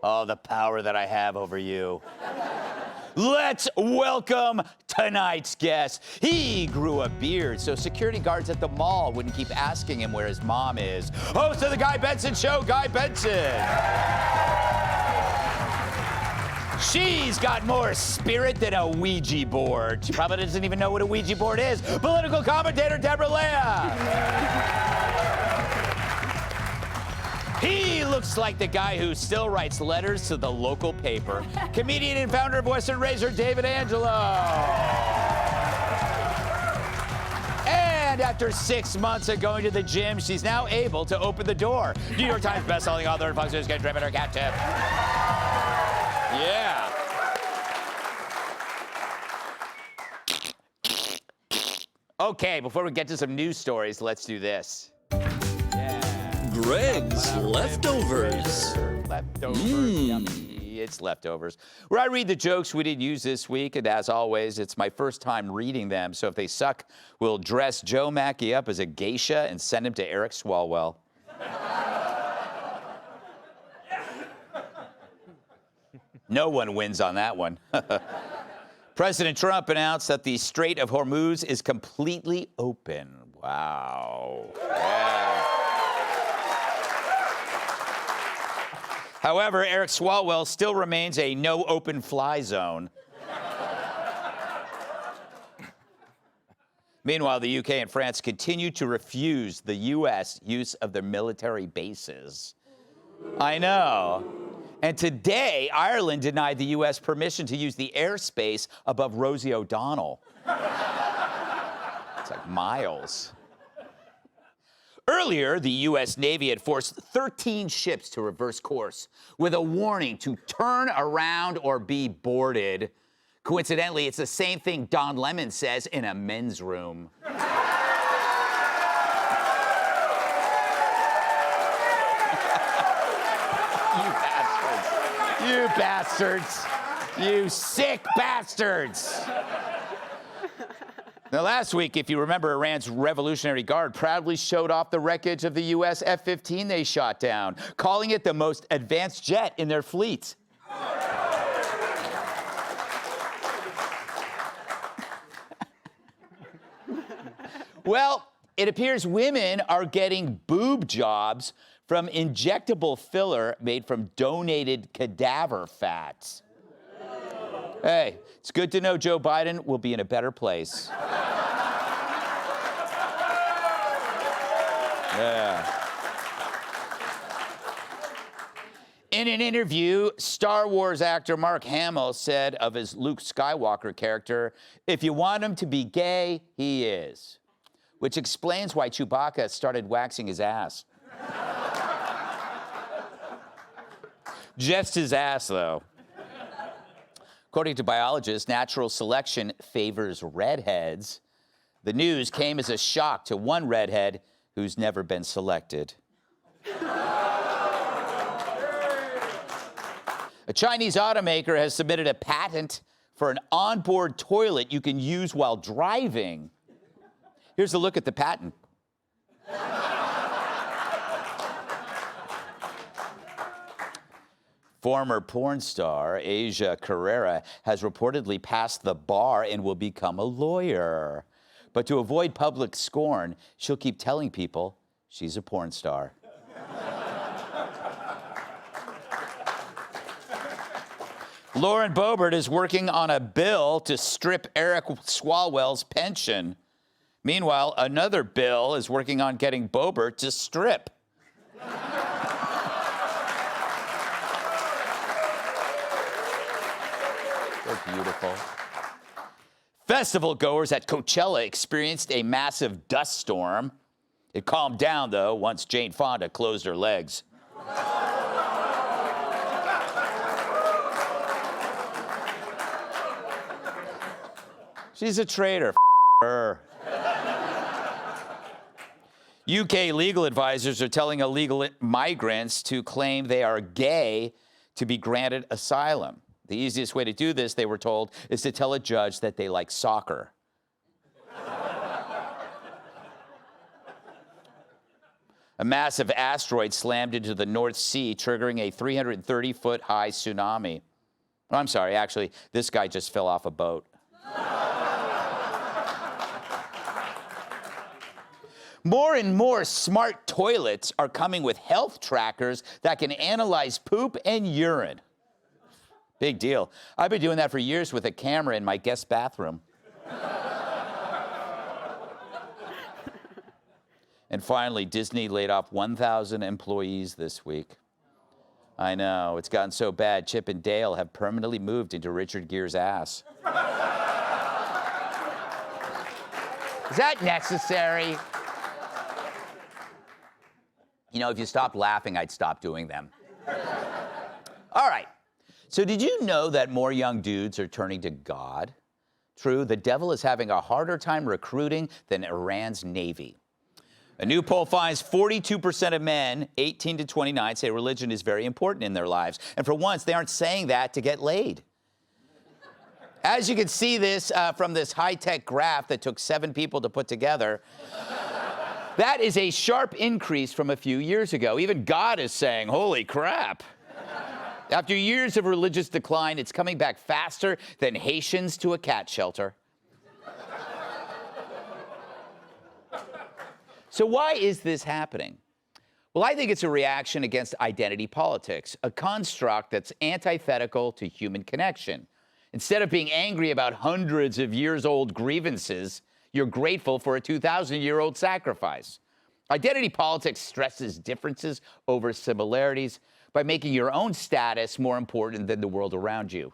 Oh, the power that I have over you. Let's welcome tonight's guest. He grew a beard so security guards at the mall wouldn't keep asking him where his mom is. Host of the Guy Benson Show, Guy Benson. She's got more spirit than a Ouija board. She probably doesn't even know what a Ouija board is. Political commentator Deborah Leah. He looks like the guy who still writes letters to the local paper. Comedian and founder of Western Razor, David Angelo. And after 6 months of going to the gym, she's now able to open the door. New York Times bestselling author and Fox News get driven her cat tip. Yeah. Okay, before we get to some news stories, let's do this. Greg's Leftovers. Yummy. It's Leftovers, where I read the jokes we didn't use this week, and as always, it's my first time reading them, so if they suck, we'll dress Joe Mackey up as a geisha and send him to Eric Swalwell. No one wins on that one. President Trump announced that the Strait of Hormuz is completely open. Wow. Yeah. However, Eric Swalwell still remains a no open fly zone. Meanwhile, the UK and France continue to refuse the U.S. use of their military bases. I know. And today, Ireland denied the U.S. permission to use the airspace above Rosie O'Donnell. It's like miles. Earlier, the U.S. Navy had forced 13 ships to reverse course with a warning to turn around or be boarded. Coincidentally, it's the same thing Don Lemon says in a men's room. You bastards. You bastards. You sick bastards. Now, last week, if you remember, Iran's Revolutionary Guard proudly showed off the wreckage of the U.S. F-15 they shot down, calling it the most advanced jet in their fleet. Well, it appears women are getting boob jobs from injectable filler made from donated cadaver fats. Hey, it's good to know Joe Biden will be in a better place. Yeah. In an interview, Star Wars actor Mark Hamill said of his Luke Skywalker character, if you want him to be gay, he is. Which explains why Chewbacca started waxing his ass. Just his ass, though. According to biologists, natural selection favors redheads. The news came as a shock to one redhead who's never been selected. A Chinese automaker has submitted a patent for an onboard toilet you can use while driving. Here's a look at the patent. Former porn star Asia Carrera has reportedly passed the bar and will become a lawyer. But to avoid public scorn, she'll keep telling people she's a porn star. Lauren Boebert is working on a bill to strip Eric Swalwell's pension. Meanwhile, another bill is working on getting Boebert to strip. They're beautiful. Festival goers at Coachella experienced a massive dust storm. It calmed down, though, once Jane Fonda closed her legs. She's a traitor. Her. UK legal advisors are telling illegal migrants to claim they are gay to be granted asylum. The easiest way to do this, they were told, is to tell a judge that they like soccer. A massive asteroid slammed into the North Sea, triggering a 330-foot high tsunami. Oh, I'm sorry, actually, this guy just fell off a boat. More and more smart toilets are coming with health trackers that can analyze poop and urine. Big deal. I've been doing that for years with a camera in my guest bathroom. And finally, Disney laid off 1,000 employees this week. I know, it's gotten so bad, Chip and Dale have permanently moved into Richard Gere's ass. Is that necessary? You know, if you stopped laughing, I'd stop doing them. All right. So did you know that more young dudes are turning to God? True, the devil is having a harder time recruiting than Iran's navy. A new poll finds 42% of men, 18 to 29, say religion is very important in their lives. And for once, they aren't saying that to get laid. As you can see this from this high-tech graph that took 7 people to put together, that is a sharp increase from a few years ago. Even God is saying, holy crap. After years of religious decline, it's coming back faster than Haitians to a cat shelter. So why is this happening? Well, I think it's a reaction against identity politics, a construct that's antithetical to human connection. Instead of being angry about hundreds of years-old grievances, you're grateful for a 2,000-year-old sacrifice. Identity politics stresses differences over similarities by making your own status more important than the world around you.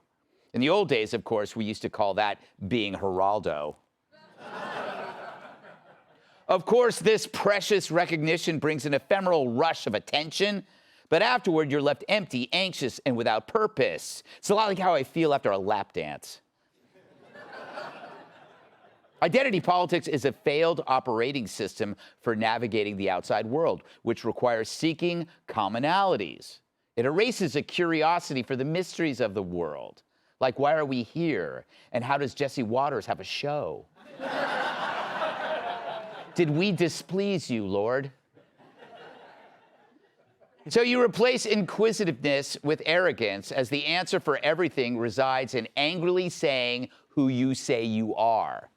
In the old days, of course, we used to call that being Geraldo. Of course, this precious recognition brings an ephemeral rush of attention, but afterward, you're left empty, anxious, and without purpose. It's a lot like how I feel after a lap dance. Identity politics is a failed operating system for navigating the outside world, which requires seeking commonalities. It erases a curiosity for the mysteries of the world, like why are we here, and how does Jesse Waters have a show? Did we displease you, Lord? So you replace inquisitiveness with arrogance, as the answer for everything resides in angrily saying who you say you are.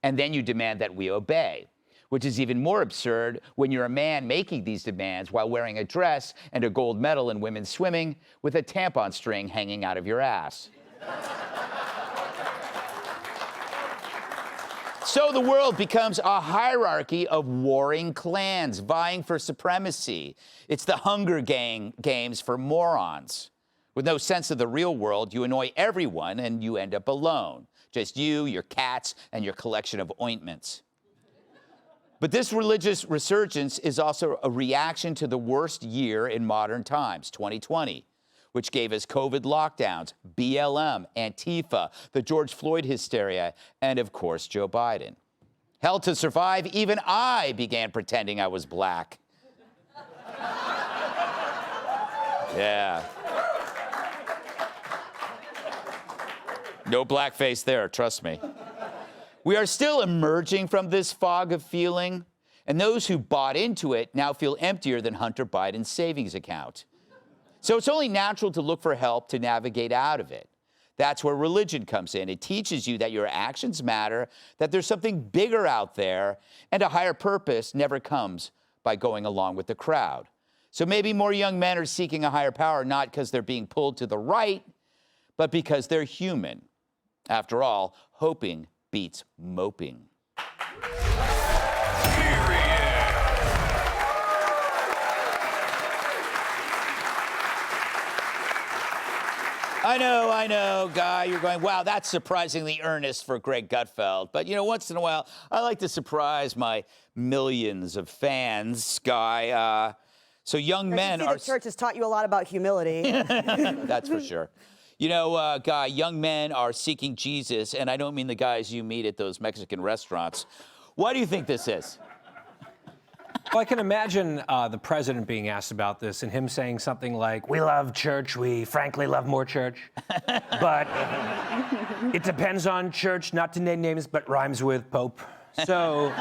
And then you demand that we obey, which is even more absurd when you're a man making these demands while wearing a dress and a gold medal in women's swimming with a tampon string hanging out of your ass. So the world becomes a hierarchy of warring clans vying for supremacy. It's the Hunger Games for morons. With no sense of the real world, you annoy everyone and you end up alone. Just you, your cats, and your collection of ointments. But this religious resurgence is also a reaction to the worst year in modern times, 2020, which gave us COVID lockdowns, BLM, Antifa, the George Floyd hysteria, and of course, Joe Biden. Hell to survive, even I began pretending I was black. Yeah. No blackface there, trust me. We are still emerging from this fog of feeling, and those who bought into it now feel emptier than Hunter Biden's savings account. So it's only natural to look for help to navigate out of it. That's where religion comes in. It teaches you that your actions matter, that there's something bigger out there, and a higher purpose never comes by going along with the crowd. So maybe more young men are seeking a higher power, not because they're being pulled to the right, but because they're human. After all, hoping beats moping. I know, Guy, you're going, wow, that's surprisingly earnest for Greg Gutfeld. But, you know, once in a while, I like to surprise my millions of fans, Guy. So young men are... The church has taught you a lot about humility. That's for sure. You know, Guy, young men are seeking Jesus, and I don't mean the guys you meet at those Mexican restaurants. Why do you think this is? Well, I can imagine the president being asked about this and him saying something like, we love church, we frankly love more church, but it depends on church, not to name names, but rhymes with Pope. So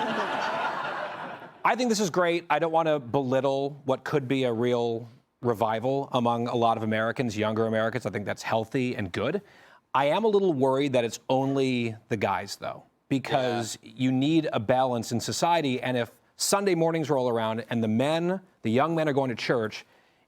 I think this is great. I don't want to belittle what could be a real revival among a lot of Americans, younger Americans. I think that's healthy and good. I am a little worried that it's only the guys, though, because you need a balance in society. And if Sunday mornings roll around and the young men are going to church,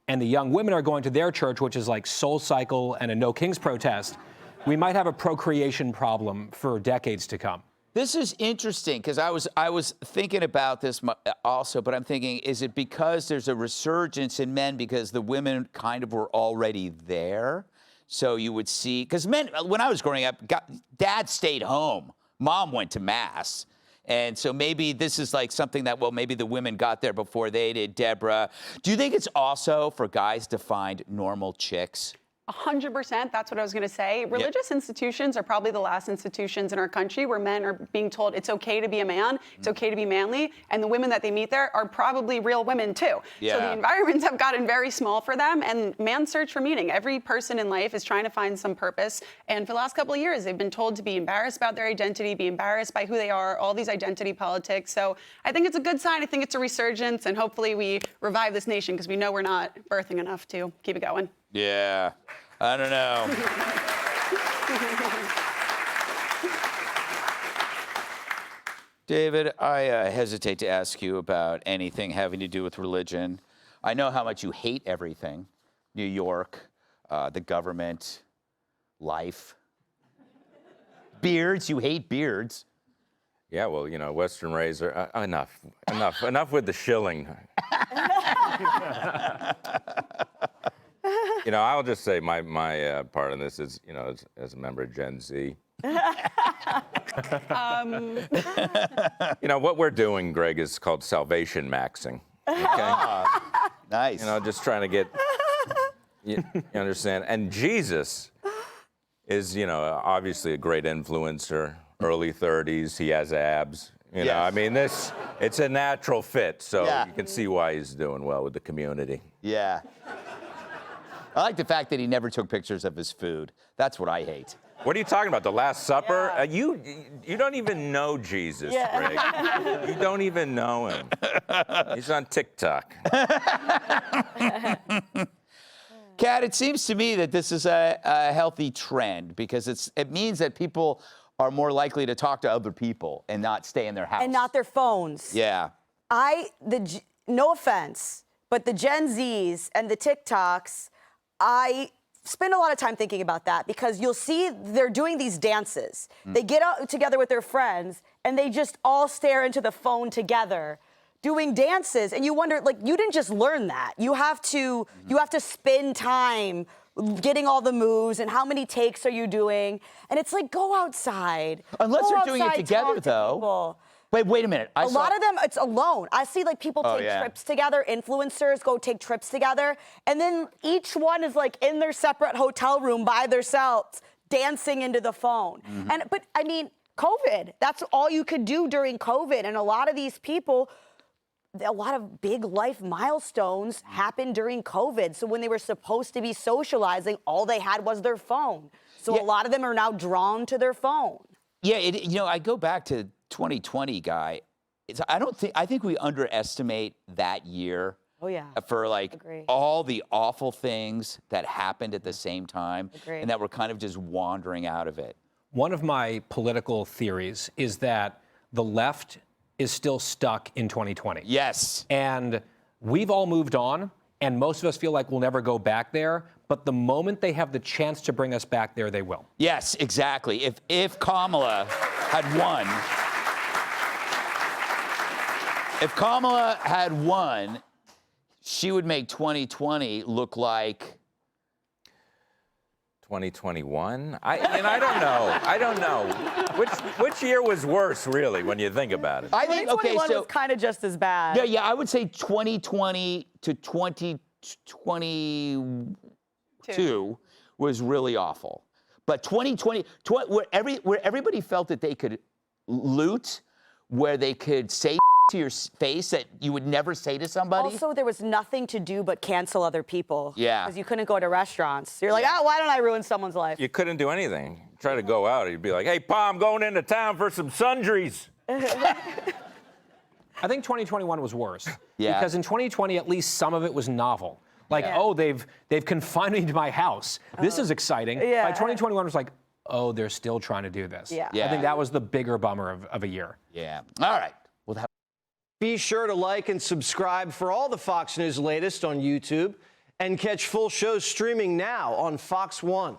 and the young women are going to their church, which is like Soul Cycle and a No Kings protest, we might have a procreation problem for decades to come. This is interesting because I was thinking about this also, but I'm thinking, is it because there's a resurgence in men because the women kind of were already there? So you would see, because men, when I was growing up, dad stayed home, mom went to mass. And so maybe this is like something that, well, maybe the women got there before they did. Deborah, do you think it's also for guys to find normal chicks? 100%. That's what I was going to say. Religious institutions are probably the last institutions in our country where men are being told it's okay to be a man, it's okay to be manly, and the women that they meet there are probably real women too. So the environments have gotten very small for them, and man search for meaning. Every person in life is trying to find some purpose, and for the last couple of years, they've been told to be embarrassed about their identity, be embarrassed by who they are, all these identity politics. So I think it's a good sign. I think it's a resurgence, and hopefully we revive this nation because we know we're not birthing enough to keep it going. Yeah, I don't know. David, I hesitate to ask you about anything having to do with religion. I know how much you hate everything. New York, the government, life. Beards, you hate beards. Yeah, well, you know, Western razor. Enough with the shilling. You know, I'll just say my part in this is, you know, as a member of Gen Z. You know, what we're doing, Greg, is called salvation maxing. Okay? Nice. You know, just trying to get, you understand? And Jesus is, you know, obviously a great influencer, early 30s, he has abs. You know, I mean, it's a natural fit, so you can see why he's doing well with the community. Yeah. I like the fact that he never took pictures of his food. That's what I hate. What are you talking about? The Last Supper? You don't even know Jesus, Greg. You don't even know him. He's on TikTok. Kat, it seems to me that this is a healthy trend because it means that people are more likely to talk to other people and not stay in their house. And not their phones. Yeah. No offense, but the Gen Zs and the TikToks, I spend a lot of time thinking about that because you'll see they're doing these dances. They get out together with their friends and they just all stare into the phone together doing dances, and you wonder, like, you didn't just learn that. You have to spend time getting all the moves and how many takes are you doing, and it's like, go outside. Unless they're doing it together, though. Wait a minute. A lot of them, it's alone. I see like people take trips together, influencers go take trips together, and then each one is like in their separate hotel room by themselves, dancing into the phone. But I mean, COVID, that's all you could do during COVID, and a lot of these people, a lot of big life milestones happened during COVID. So when they were supposed to be socializing, all they had was their phone. So a lot of them are now drawn to their phone. Yeah, you know, I go back to 2020, Guy. I think we underestimate that year. Oh, yeah. For like all the awful things that happened at the same time, and that we're kind of just wandering out of it. One of my political theories is that the left is still stuck in 2020. Yes. And we've all moved on, and most of us feel like we'll never go back there. But the moment they have the chance to bring us back there, they will. Yes, exactly. If Kamala had won, she would make 2020 look like 2021? I don't know. Which year was worse, really, when you think about it? I think, okay, so was kind of just as bad. Yeah, I would say 2020 to 2022 was really awful. But 2020, where everybody felt that they could loot, where they could say to your face that you would never say to somebody. Also, there was nothing to do but cancel other people. Yeah. Because you couldn't go to restaurants. You're like, why don't I ruin someone's life? You couldn't do anything. Try to go out, you'd be like, hey, Pa, I'm going into town for some sundries. I think 2021 was worse. Yeah. Because in 2020, at least some of it was novel. Like, oh, they've confined me to my house. This is exciting. Yeah. By 2021, it was like, oh, they're still trying to do this. Yeah. I think that was the bigger bummer of a year. Yeah. All right. Well, that Be sure to like and subscribe for all the Fox News latest on YouTube and catch full shows streaming now on Fox One.